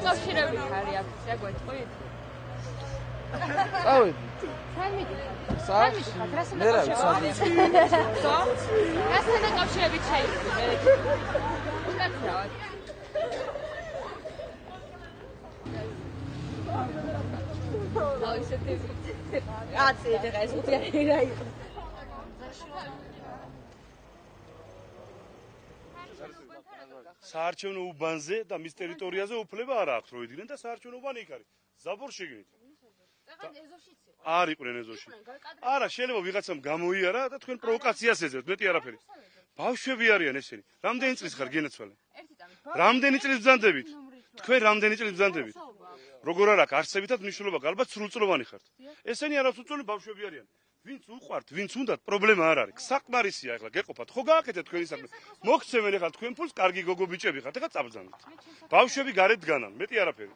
დაკავშირებით არის აქცია გვეთყვით? წავედი. სახლში. მე რა ვიცი. რასთან დაკავშირებით შეიძლება? უკაცრავად. აი ესეთი. კაცი ეხა ეს უცია რა იყო. საარჩევნო უბანზე და მის ტერიტორიაზე უფლება არ აქვს რომ იდგნენ და საარჩევნო უბანი იქ არის. ზაბორში გინით. არ იყვნენ ეზოში. არა, შეიძლება ვიღაცამ გამოიარა და თქვენ პროვოკაციას ეძებთ, მეტი არაფერი. ბავშვები არიან ესენი. რამდენი წლის ხარ გენაცვალე? რამდენი წლის ბრძანდებით? თქვენ რამდენი წლის ბრძანდებით? როგორ არ აქვს არსებითად მნიშვნელობა, ალბათ სრულწლოვანი ხართ. ესენი არასრულწლოვანი ბავშვები არიან. ვინც უყვართ, ვინც უნდათ, პრობლემა არ არის. საკმარისია ახლა გეყოფათ. ხო გააკეთეთ თქვენი საქმე. მოგცემენ ახლა თქვენ ფულს, კარგი გოგო ბიჭები ხართ, ახლა წაბრძანდეთ. ბავშვები გარეთ დგანან, მეტი არაფერი.